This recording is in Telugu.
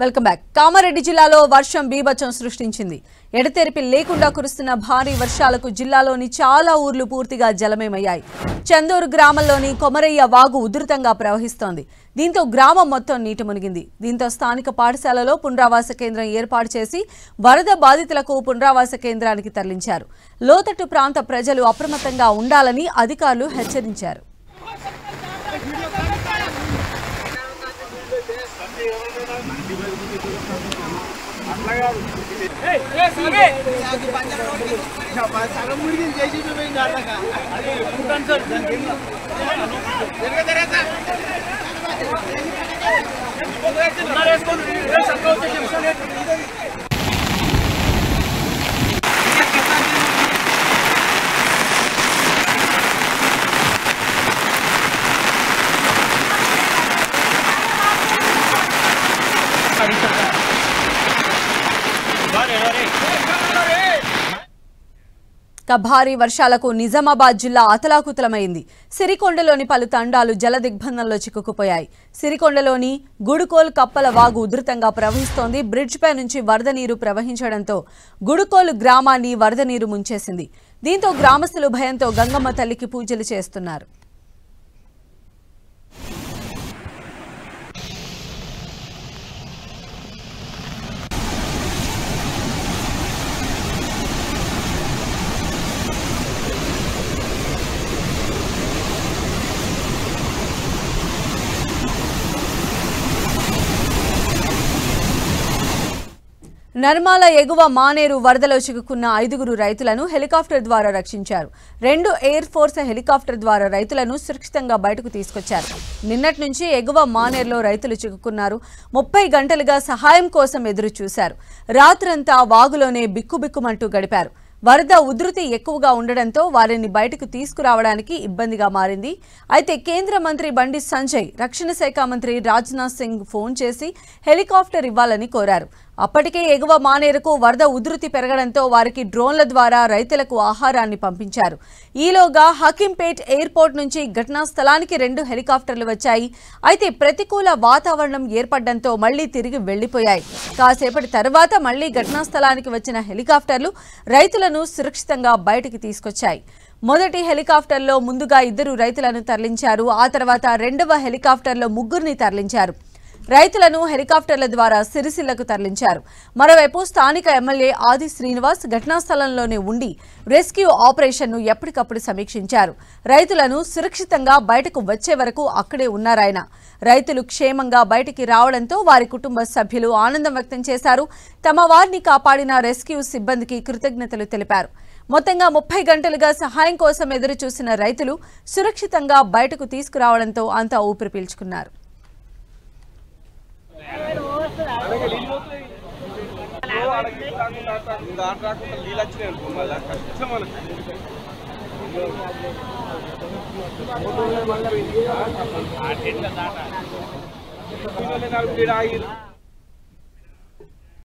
Welcome back. కామారెడ్డి జిల్లాలో వర్షం బీభత్సం సృష్టించింది. ఎడతెరిపి లేకుండా కురుస్తున్న భారీ వర్షాలకు జిల్లాలోని చాలా ఊర్లు పూర్తిగా జలమయమయ్యాయి. చందూరు గ్రామంలోని కొమరయ్య వాగు ఉధృతంగా ప్రవహిస్తోంది. దీంతో గ్రామం మొత్తం నీట మునిగింది. దీంతో స్థానిక పాఠశాలలో పునరావాస కేంద్రం ఏర్పాటు చేసి వరద బాధితులకు పునరావాస కేంద్రానికి తరలించారు. లోతట్టు ప్రాంత ప్రజలు అప్రమత్తంగా ఉండాలని అధికారులు హెచ్చరించారు. భారీ వర్షాలకు నిజామాబాద్ జిల్లా అతలాకుతలమైంది. సిరికొండలోని పలు తండాలు జల దిగ్బంధంలో చిక్కుకుపోయాయి. సిరికొండలోని గుడుకోల్ కప్పల వాగు ఉధృతంగా ప్రవహిస్తోంది. బ్రిడ్జిపై నుంచి వరద నీరు ప్రవహించడంతో గుడుకోల్ గ్రామాన్ని వరద నీరు ముంచేసింది. దీంతో గ్రామస్తులు భయంతో గంగమ్మ తల్లికి పూజలు చేస్తున్నారు. నర్మాల ఎగువ మానేరు వరదలో చిక్కుకున్న 5 రైతులను హెలికాప్టర్ ద్వారా రక్షించారు. 2 ఎయిర్ ఫోర్స్ హెలికాప్టర్ ద్వారా రైతులను సురక్షితంగా బయటకు తీసుకొచ్చారు. నిన్నటి నుంచి ఎగువ మానేరులో రైతులు చిక్కుకున్నారు. 30 గంటలుగా సహాయం కోసం ఎదురు చూశారు. రాత్రంతా వాగులోనే బిక్కుబిక్కుమంటూ గడిపారు. వరద ఉధృతి ఎక్కువగా ఉండడంతో వారిని బయటకు తీసుకురావడానికి ఇబ్బందిగా మారింది. అయితే కేంద్ర మంత్రి బండి సంజయ్ రక్షణ శాఖ మంత్రి రాజ్నాథ్ సింగ్ ఫోన్ చేసి హెలికాప్టర్ ఇవ్వాలని కోరారు. అప్పటికే ఎగువ మానేరుకు వరద ఉధృతి పెరగడంతో వారికి డ్రోన్ల ద్వారా రైతులకు ఆహారాన్ని పంపించారు. ఈలోగా హకీంపేట్ ఎయిర్పోర్ట్ నుంచి ఘటనా స్థలానికి 2 హెలికాప్టర్లు వచ్చాయి. అయితే ప్రతికూల వాతావరణం ఏర్పడడంతో మళ్లీ తిరిగి వెళ్లిపోయాయి. కాసేపటి తర్వాత మళ్లీ ఘటనా స్థలానికి వచ్చిన హెలికాప్టర్లు రైతులను సురక్షితంగా బయటికి తీసుకొచ్చాయి. మొదటి హెలికాప్టర్లో ముందుగా 2 రైతులను తరలించారు. ఆ తర్వాత 2వ హెలికాప్టర్లో 3ని తరలించారు. రైతులను హెలికాప్టర్ల ద్వారా సిరిసిల్లకు తరలించారు. మరోవైపు స్థానిక ఎమ్మెల్యే ఆది శ్రీనివాస్ ఘటనా స్థలంలోనే ఉండి రెస్క్యూ ఆపరేషన్ను ఎప్పటికప్పుడు సమీక్షించారు. రైతులను సురక్షితంగా బయటకు వచ్చే వరకు అక్కడే ఉన్నారాయన. రైతులు క్షేమంగా బయటికి రావడంతో వారి కుటుంబ సభ్యులు ఆనందం వ్యక్తం చేశారు. తమ వారిని కాపాడిన రెస్క్యూ సిబ్బందికి కృతజ్ఞతలు తెలిపారు. మొత్తంగా 30 గంటలుగా సహాయం కోసం ఎదురు చూసిన రైతులు సురక్షితంగా బయటకు తీసుకురావడంతో అంతా ఊపిరి పీల్చుకున్నారు. దాట